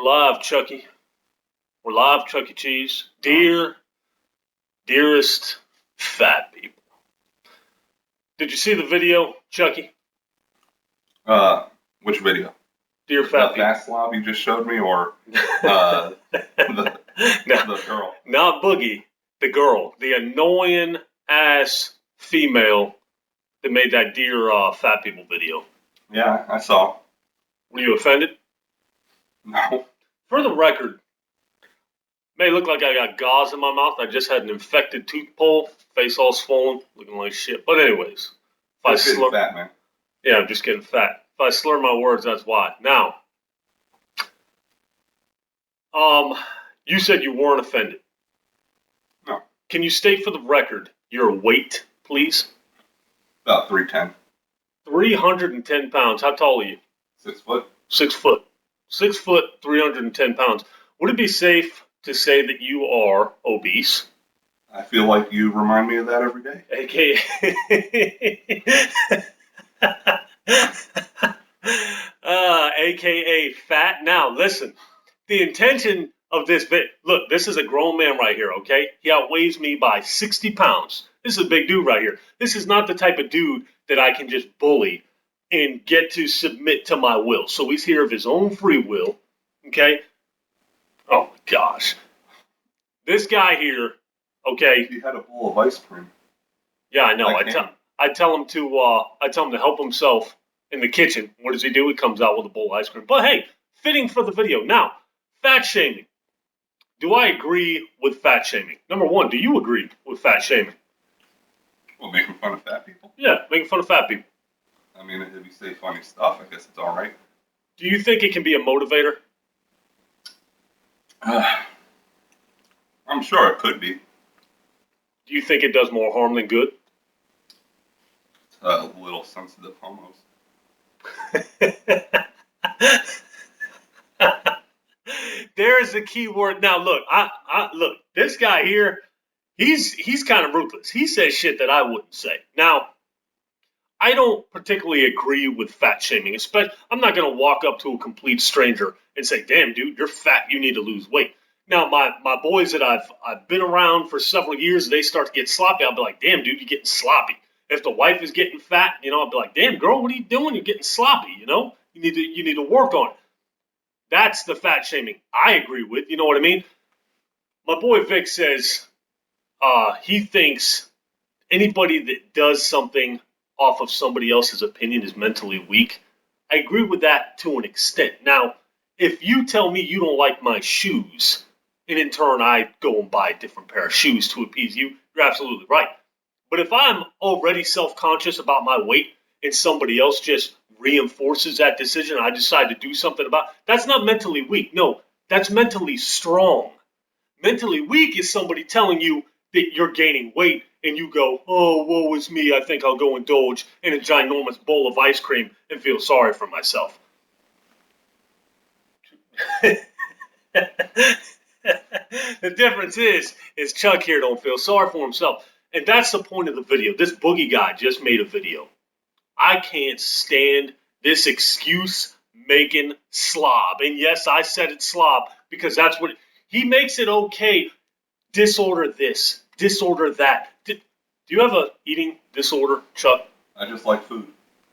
live, Chucky. We're live, Chuck E. Cheese. Dearest fat people. Did you see the video, Chucky? Which video? Dear fat The people. fast slob you just showed me, or the girl? Not Boogie, the girl. The annoying ass female that made that dear fat people video. Yeah, I saw. Were you offended? No. For the record, may look like I got gauze in my mouth. I just had an infected tooth pull, face all swollen, looking like shit. But anyways, if I slur, fat, man. Yeah, I'm just getting fat. If I slur my words, that's why. Now, you said you weren't offended. No. Can you state for the record your weight, please? About 310. 310 pounds. How tall are you? 6 foot. 6 foot. 6 foot, 310 pounds. Would it be safe to say that you are obese? I feel like you remind me of that every day. AKA fat. Now, listen, the intention of this bit, look, this is a grown man right here, okay? He outweighs me by 60 pounds. This is a big dude right here. This is not the type of dude that I can just bully and get to submit to my will. So he's here of his own free will, okay? Oh, my gosh. This guy here, okay? He had a bowl of ice cream. Yeah, I know. I tell him to help himself in the kitchen. What does he do? He comes out with a bowl of ice cream. But hey, fitting for the video. Now, fat shaming. Do I agree with fat shaming? Number one, do you agree with fat shaming? Well, making fun of fat people? Yeah, making fun of fat people. I mean, if you say funny stuff, I guess it's all right. Do you think it can be a motivator? I'm sure it could be. Do you think it does more harm than good? It's a little sensitive homos. There's the key word. Now, look, look. This guy here, he's kind of ruthless. He says shit that I wouldn't say. Now, I don't particularly agree with fat shaming. I'm not going to walk up to a complete stranger and say, "Damn, dude, you're fat. You need to lose weight." Now, my boys that I've been around for several years, they start to get sloppy. I'll be like, "Damn, dude, you're getting sloppy." If the wife is getting fat, I'll be like, "Damn, girl, what are you doing? You're getting sloppy. You need to work on it." That's the fat shaming I agree with. You know what I mean? My boy Vic says he thinks anybody that does something off of somebody else's opinion is mentally weak. I agree with that to an extent. Now, if you tell me you don't like my shoes, and in turn I go and buy a different pair of shoes to appease you, you're absolutely right. But if I'm already self-conscious about my weight and somebody else just reinforces that decision, I decide to do something about it, that's not mentally weak. No, that's mentally strong. Mentally weak is somebody telling you that you're gaining weight and you go, "Oh, woe is me, I think I'll go indulge in a ginormous bowl of ice cream and feel sorry for myself." The difference is Chuck here don't feel sorry for himself. And that's the point of the video. This boogie guy just made a video. I can't stand this excuse-making slob. And yes, I said it's slob because that's what he makes it okay. Disorder this, disorder that. Do you have a eating disorder, Chuck? I just like food.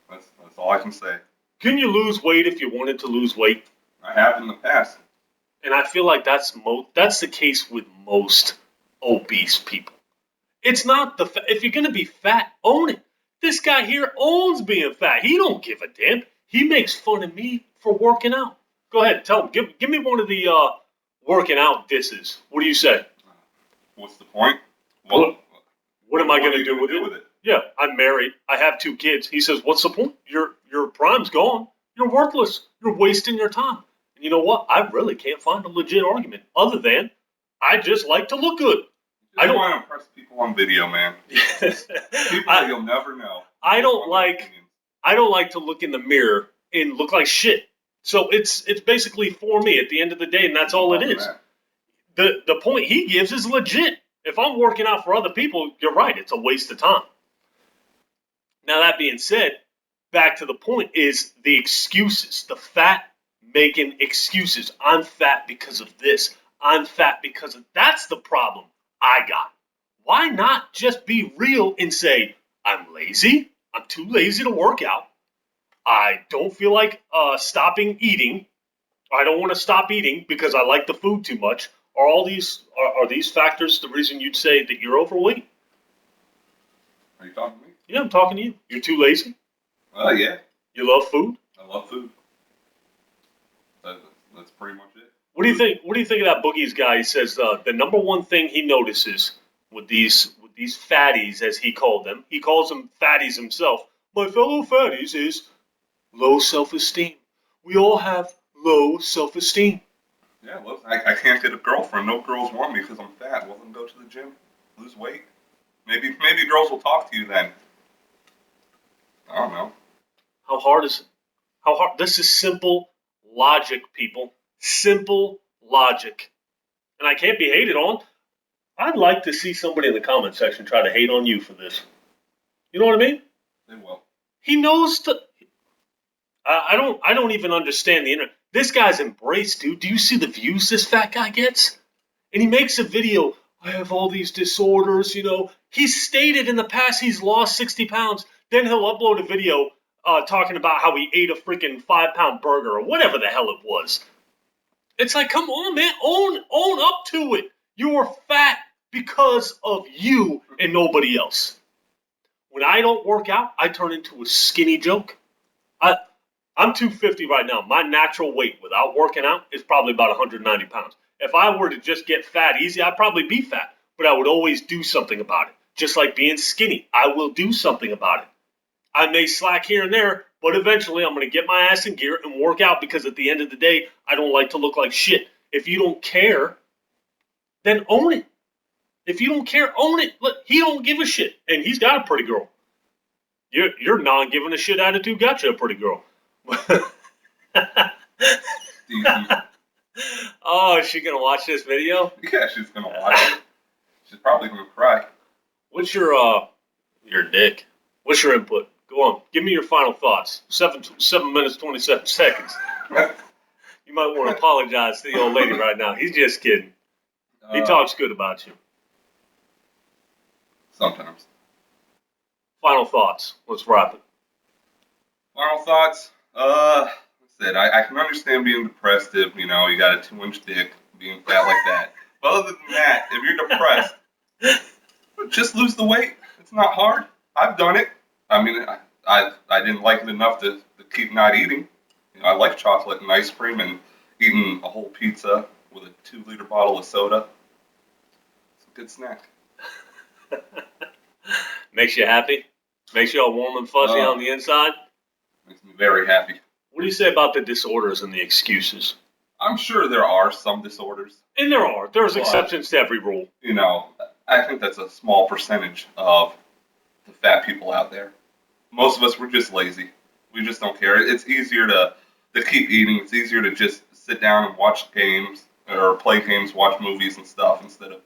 That's all I can say. Can you lose weight if you wanted to lose weight? I have in the past. And I feel like that's the case with most obese people. It's not if you're going to be fat, own it. This guy here owns being fat. He don't give a damn. He makes fun of me for working out. Go ahead, tell him. Give me one of the working out disses. What do you say? What's the point? What am I going to do with it? Yeah, I'm married. I have 2 kids. He says, "What's the point? Your prime's gone. You're worthless. You're wasting your time." And you know what? I really can't find a legit argument other than I just like to look good. I don't want to impress people on video, man. People you'll never know. I don't like to look in the mirror and look like shit. So it's basically for me at the end of the day, and that's all it is. The point he gives is legit. If I'm working out for other people, you're right. It's a waste of time. Now, that being said, back to the point is the excuses, the fat making excuses. I'm fat because of this. I'm fat because of that's the problem I got. Why not just be real and say, I'm lazy. I'm too lazy to work out. I don't feel like stopping eating. I don't want to stop eating because I like the food too much. Are these factors the reason you'd say that you're overweight? Are you talking to me? Yeah, I'm talking to you. You're too lazy. Yeah. You love food. I love food. That's pretty much it. What do you think? What do you think of that Boogie's guy? He says the number one thing he notices with these fatties, as he called them, he calls them fatties himself. My fellow fatties is low self-esteem. We all have low self-esteem. Yeah, look, I can't get a girlfriend. No girls want me because I'm fat. Well, then go to the gym, lose weight. Maybe girls will talk to you then. I don't know. How hard is it? How hard? This is simple logic, people. Simple logic. And I can't be hated on. I'd like to see somebody in the comment section try to hate on you for this. You know what I mean? They will. He knows the. I don't even understand the internet. This guy's embraced, dude. Do you see the views this fat guy gets? And he makes a video. I have all these disorders, you know. He's stated in the past he's lost 60 pounds. Then he'll upload a video talking about how he ate a freaking 5-pound burger or whatever the hell it was. It's like, come on, man. Own up to it. You are fat because of you and nobody else. When I don't work out, I turn into a skinny joke. I'm 250 right now. My natural weight without working out is probably about 190 pounds. If I were to just get fat easy, I'd probably be fat. But I would always do something about it. Just like being skinny, I will do something about it. I may slack here and there, but eventually I'm going to get my ass in gear and work out because at the end of the day, I don't like to look like shit. If you don't care, then own it. If you don't care, own it. Look, he don't give a shit, and he's got a pretty girl. Your non-giving a shit attitude got you a pretty girl. Oh, is she gonna watch this video? Yeah, she's gonna watch it. She's probably gonna cry. What's your dick? What's your input? Go on, give me your final thoughts. 7 minutes 27 seconds. You might want to apologize to the old lady right now. He's just kidding. He talks good about you. Sometimes. Final thoughts. Let's wrap it. Final thoughts. I can understand being depressed if, you know, you got a 2-inch dick, being fat like that. But other than that, if you're depressed, just lose the weight. It's not hard. I've done it. I mean, I didn't like it enough to keep not eating. You know, I like chocolate and ice cream and eating a whole pizza with a 2-liter bottle of soda. It's a good snack. Makes you happy? Makes you all warm and fuzzy on the inside? Makes me very happy. What do you say about the disorders and the excuses? I'm sure there are some disorders. And there are. There's exceptions to every rule. You know, I think that's a small percentage of the fat people out there. Most of us, we're just lazy. We just don't care. It's easier to keep eating. It's easier to just sit down and watch games or play games, watch movies and stuff instead of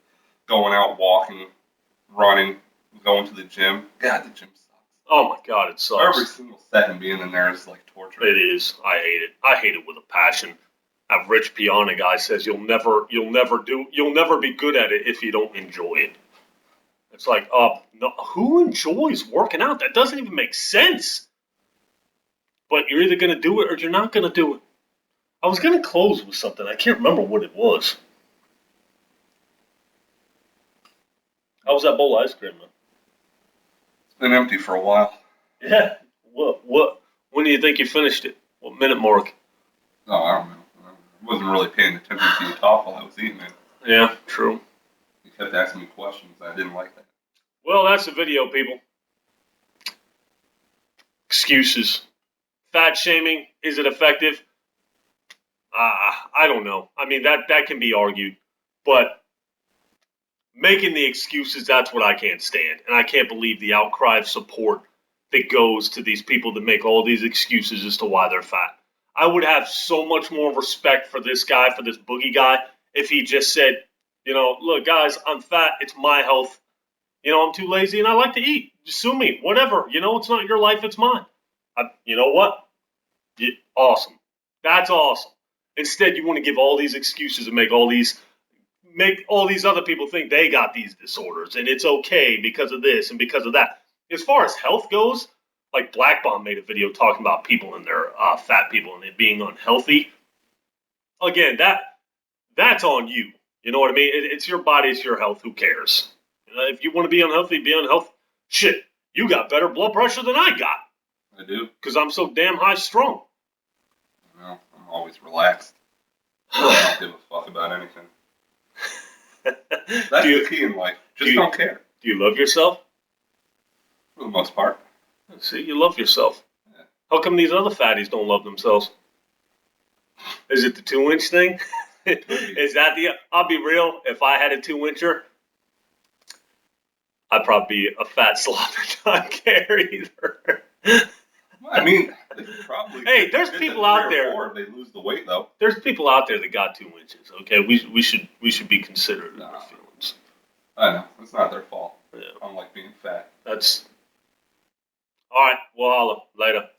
going out walking, running, going to the gym. God, the gym sucks. Oh my God, it sucks. Every single second being in there is like torture. It is. I hate it. I hate it with a passion. That Rich Piana guy says you'll never be good at it if you don't enjoy it. It's like, no, who enjoys working out? That doesn't even make sense. But you're either gonna do it or you're not gonna do it. I was gonna close with something. I can't remember what it was. How was that bowl of ice cream, man? It's been empty for a while. Yeah. What? When do you think you finished it? What minute mark? Oh, I don't know. I wasn't really paying attention to you talk while I was eating it. Yeah, true. You kept asking me questions. I didn't like that. Well, that's the video, people. Excuses. Fat shaming, is it effective? I don't know. I mean, that can be argued. But making the excuses, that's what I can't stand. And I can't believe the outcry of support that goes to these people that make all these excuses as to why they're fat. I would have so much more respect for this guy, for this Boogie guy, if he just said, you know, look, guys, I'm fat. It's my health. You know, I'm too lazy and I like to eat. Just sue me. Whatever. You know, it's not your life. It's mine. You know what? Awesome. That's awesome. Instead, you want to give all these excuses and make all these other people think they got these disorders and it's okay because of this and because of that. As far as health goes, like Black Bomb made a video talking about people and their fat people and it being unhealthy. Again, that's on you. You know what I mean? It's your body, it's your health. Who cares? If you want to be unhealthy, be unhealthy. Shit, you got better blood pressure than I got. I do. Because I'm so damn high strung. Well, I'm always relaxed. I don't give a fuck about anything. That's the key in life. Just don't care. Do you love yourself? For the most part. See, you love yourself. Yeah. How come these other fatties don't love themselves? Is it the 2-inch thing? Is that the? I'll be real. If I had a 2-incher, I'd probably be a fat slob and not care either. I mean, they probably. Hey, there's people out there. If they lose the weight, though. There's people out there that got 2 inches. Okay, we should be considerate of their feelings. I know it's not their fault. Yeah. Unlike being fat. That's all right. We'll holla later.